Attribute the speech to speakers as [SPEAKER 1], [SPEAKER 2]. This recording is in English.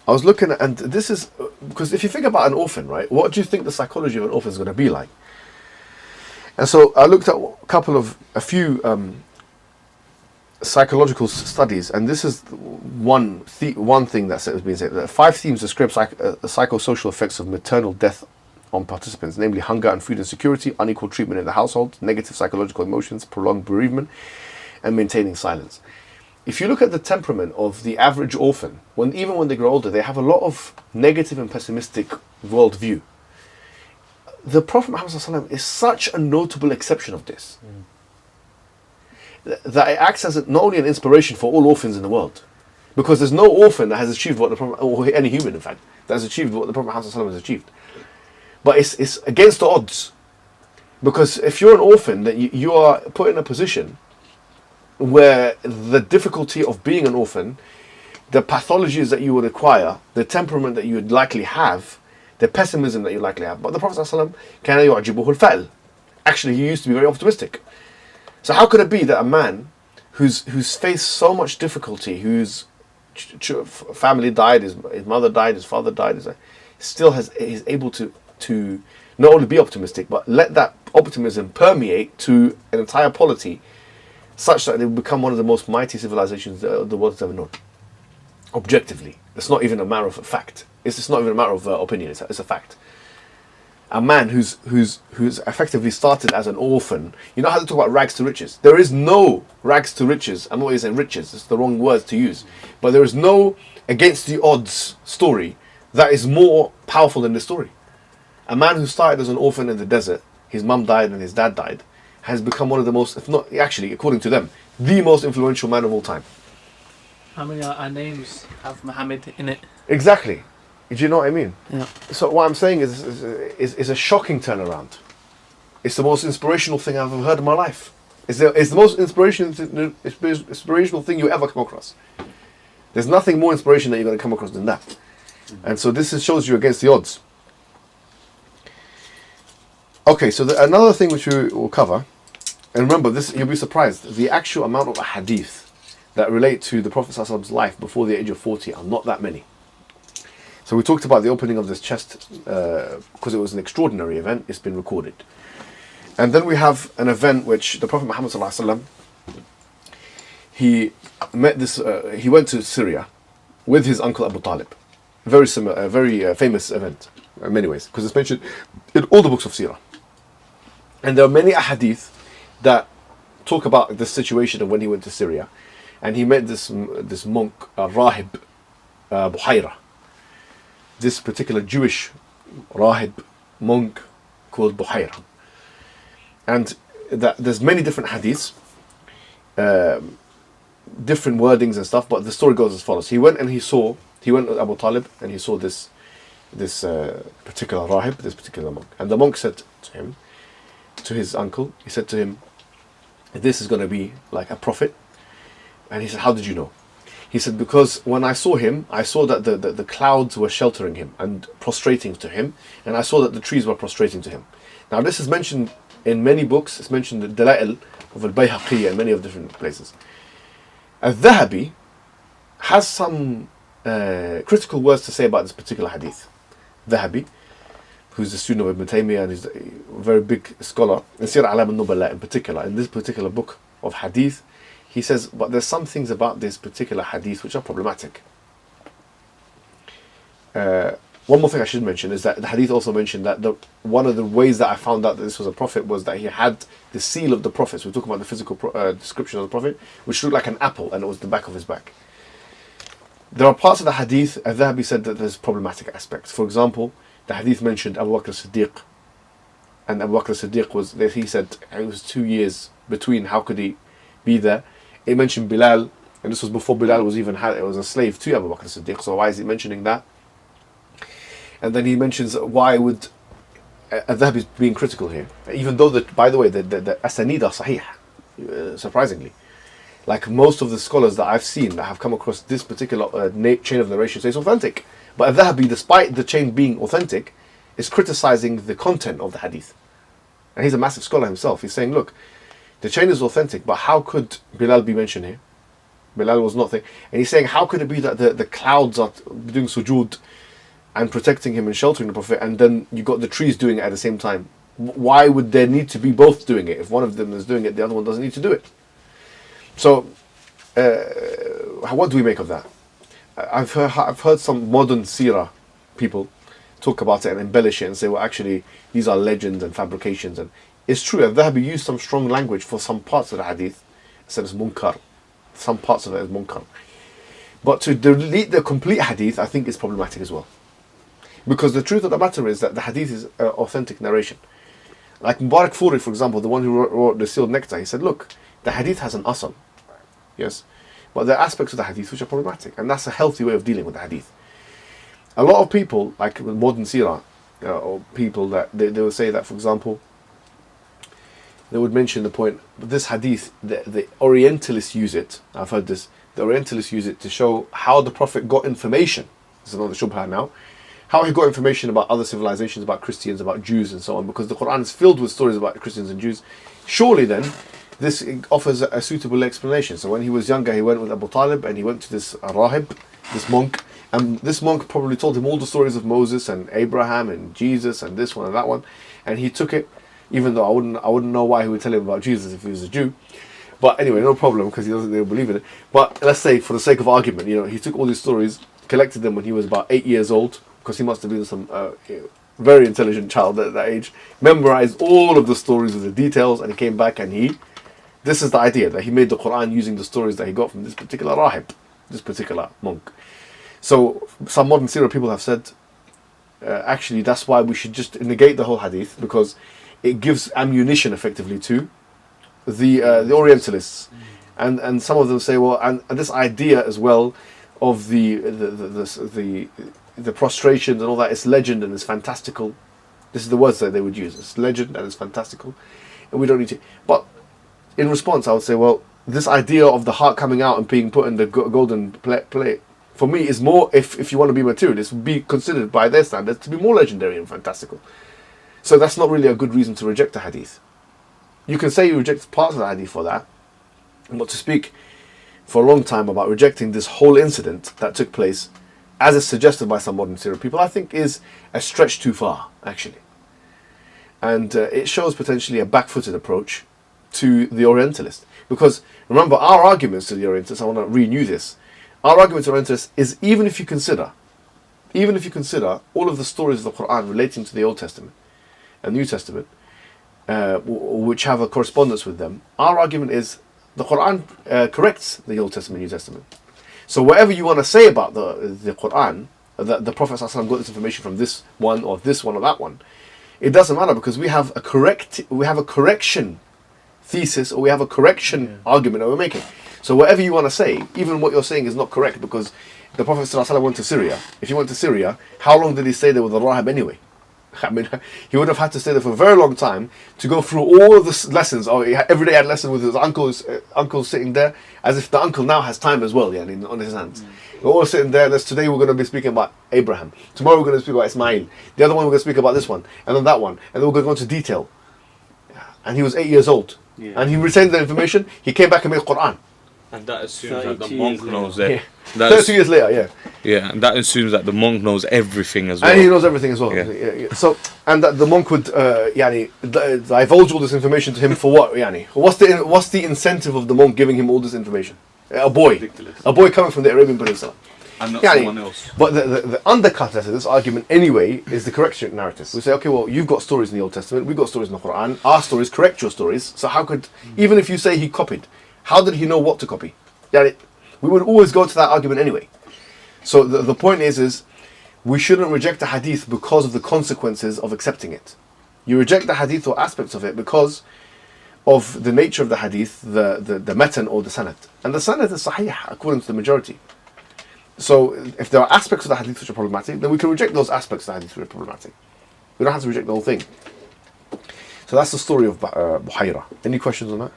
[SPEAKER 1] I was looking at, and this is, because if you think about an orphan, right, what do you think the psychology of an orphan is going to be like? And so I looked at a few psychological studies, and this is one thing that's being said. That 5 themes describe the psychosocial effects of maternal death on participants, namely hunger and food insecurity, unequal treatment in the household, negative psychological emotions, prolonged bereavement, and maintaining silence. If you look at the temperament of the average orphan, even when they grow older, they have a lot of negative and pessimistic worldview. The Prophet Muhammad ﷺ is such a notable exception of this, that it acts as not only an inspiration for all orphans in the world, because there's no orphan that has achieved what the Prophet, or any human in fact, that has achieved what the Prophet Muhammad ﷺ has achieved. But it's against the odds, because if you're an orphan, that you are put in a position where the difficulty of being an orphan, the pathologies that you would acquire, the temperament that you would likely have, the pessimism that you likely have. But the Prophet ﷺ كان يعجبه الفأل. Actually, he used to be very optimistic. So how could it be that a man who's faced so much difficulty, whose family died, his mother died, his father died, still is able to not only be optimistic, but let that optimism permeate to an entire polity, such that it will become one of the most mighty civilizations the world has ever known. Objectively, it's not even a matter of fact. It's not even a matter of opinion. It's a fact. A man who's effectively started as an orphan. You know how they talk about rags to riches? There is no rags to riches. I'm not even saying riches. It's the wrong words to use. But there is no against the odds story that is more powerful than this story. A man who started as an orphan in the desert, his mum died and his dad died, has become one of the most, if not actually, according to them, the most influential man of all time.
[SPEAKER 2] How many our names have Muhammad in it?
[SPEAKER 1] Exactly. Do you know what I mean?
[SPEAKER 2] Yeah.
[SPEAKER 1] So what I'm saying is a shocking turnaround. It's the most inspirational thing I've ever heard in my life. It's the most inspirational thing you ever come across. There's nothing more inspiration that you're going to come across than that. And so this shows you against the odds. Okay, so another thing which we will cover, and remember this, you'll be surprised, the actual amount of hadith that relate to the Prophet ﷺ's life before the age of 40 are not that many. So we talked about the opening of this chest because it was an extraordinary event. It's been recorded. And then we have an event which the Prophet Muhammad ﷺ, he went to Syria with his uncle Abu Talib. Very similar, a very famous event in many ways, because it's mentioned in all the books of Seerah. And there are many ahadith that talk about the situation of when he went to Syria. And he met this monk, Rahib Buhaira. This particular Jewish Rahib monk called Buhaira. And there's many different hadiths, different wordings and stuff, but the story goes as follows. He went with Abu Talib and he saw this particular Rahib, this particular monk. And the monk said to him, to his uncle, he said to him, this is going to be like a prophet. And he said, how did you know? He said, because when I saw him, I saw that the clouds were sheltering him and prostrating to him, and I saw that the trees were prostrating to him. Now this is mentioned in many books. It's mentioned in the Dala'il of al-Bayhaqi and many of different places. Al-Dhahabi has some critical words to say about this particular hadith. Dhahabi, who's a student of Ibn Taymiyyah and is a very big scholar, in Sirah Alam al-Nubala in particular, in this particular book of hadith, he says, but there's some things about this particular hadith which are problematic. One more thing I should mention is that the hadith also mentioned that one of the ways that I found out that this was a prophet was that he had the seal of the prophet. So we're talking about the physical description of the prophet, which looked like an apple, and it was the back of his back. There are parts of the hadith, Al-Dhahabi said that there's problematic aspects. For example, the hadith mentioned Abu Bakr as-Siddiq, and Abu Bakr as-Siddiq he said it was 2 years between, how could he be there? It mentioned Bilal, and this was before Bilal was even it was a slave to Abu Bakr as-Siddiq, so why is he mentioning that? And then he mentions why would Al-Dhahabi is being critical here, even though by the way the asanid are sahih, surprisingly. Like most of the scholars that I've seen that have come across this particular chain of narration say it's authentic. But Al-Dhahabi, despite the chain being authentic, is criticizing the content of the hadith. And he's a massive scholar himself. He's saying, look, the chain is authentic, but how could Bilal be mentioned here? Bilal was not thinking. And he's saying, how could it be that the clouds are doing sujood and protecting him and sheltering the Prophet, and then you got the trees doing it at the same time? Why would there need to be both doing it? If one of them is doing it, the other one doesn't need to do it. So, what do we make of that? I've heard some modern seerah people talk about it and embellish it and say, well, actually, these are legends and fabrications. And it's true, Al-Dhahabi used some strong language for some parts of the hadith. It said it's munkar. Some parts of it is munkar. But to delete the complete hadith, I think is problematic as well. Because the truth of the matter is that the hadith is authentic narration. Like Mubarak Furi, for example, the one who wrote the Sealed Nectar, he said, look, the hadith has an asal. Yes? But there are aspects of the hadith which are problematic. And that's a healthy way of dealing with the hadith. A lot of people, like modern seerah, or people that they will say that, for example, they would mention the point, this hadith, the Orientalists use it. I've heard this. The Orientalists use it to show how the Prophet got information. This is another shubha now. How he got information about other civilizations, about Christians, about Jews, and so on. Because the Quran is filled with stories about Christians and Jews. Surely then, this offers a suitable explanation. So when he was younger, he went with Abu Talib and he went to this rahib, this monk. And this monk probably told him all the stories of Moses and Abraham and Jesus and this one and that one. And he took it, even though I wouldn't know why he would tell him about Jesus if he was a Jew. But anyway, no problem, because he doesn't believe in it. But let's say, for the sake of argument, he took all these stories, collected them when he was about 8 years old, because he must have been some very intelligent child at that age, memorized all of the stories with the details, and he came back and this is the idea, that he made the Quran using the stories that he got from this particular rahib, this particular monk. So some modern seerah people have said, actually that's why we should just negate the whole hadith, because it gives ammunition effectively to the Orientalists. And some of them say, well, and this idea as well of the prostrations and all that, it's legend and it's fantastical. This is the words that they would use. It's legend and it's fantastical, and we don't need to. But in response, I would say, well, this idea of the heart coming out and being put in the golden plate, for me, is more, if you want to be materialist, would be considered by their standards to be more legendary and fantastical. So that's not really a good reason to reject the hadith. You can say you reject parts of the hadith for that, but to speak for a long time about rejecting this whole incident that took place, as is suggested by some modern seerah people, I think is a stretch too far, actually. And it shows potentially a back-footed approach to the Orientalist. Because remember, our arguments to the Orientalists, I want to renew this, our argument to the Orientalists is even if you consider all of the stories of the Quran relating to the Old Testament and New Testament, which have a correspondence with them, our argument is the Quran corrects the Old Testament and New Testament. So whatever you want to say about the Quran, that the Prophet ﷺ got this information from this one or that one, it doesn't matter, because we have a correction thesis, or we have a correction argument that we're making. So whatever you want to say, even what you're saying is not correct, because the Prophet ﷺ went to Syria. If he went to Syria, how long did he stay there with the rahib anyway? I mean, he would have had to stay there for a very long time to go through all of the lessons. Every day he had lessons with his uncle sitting there, as if the uncle now has time as well, on his hands. We're all sitting there. Today we're going to be speaking about Abraham. Tomorrow we're going to speak about Ismail. The other one we're going to speak about this one, and then that one, and then we're going to go into detail. And he was 8 years old, and he retained the information. He came back and made Quran.
[SPEAKER 3] And that assumes that the monk knows it.
[SPEAKER 1] 30 years later,
[SPEAKER 3] yeah, and that assumes that the monk knows everything as well.
[SPEAKER 1] And he knows everything as well. Yeah. So, and that the monk would, divulge all this information to him for what? What's the incentive of the monk giving him all this information? A boy coming from the Arabian Peninsula,
[SPEAKER 3] and not someone else.
[SPEAKER 1] But the undercut to this argument anyway is the correction narrative. We say, okay, well, you've got stories in the Old Testament, we've got stories in the Quran. Our stories correct your stories. So how could, even if you say he copied, how did he know what to copy? We would always go to that argument anyway. So the point is we shouldn't reject the hadith because of the consequences of accepting it. You reject the hadith or aspects of it because of the nature of the hadith, the matan or the sanad. And the sanad is sahih according to the majority. So if there are aspects of the hadith which are problematic, then we can reject those aspects of the hadith which are problematic. We don't have to reject the whole thing. So that's the story of Buhaira. Any questions on that?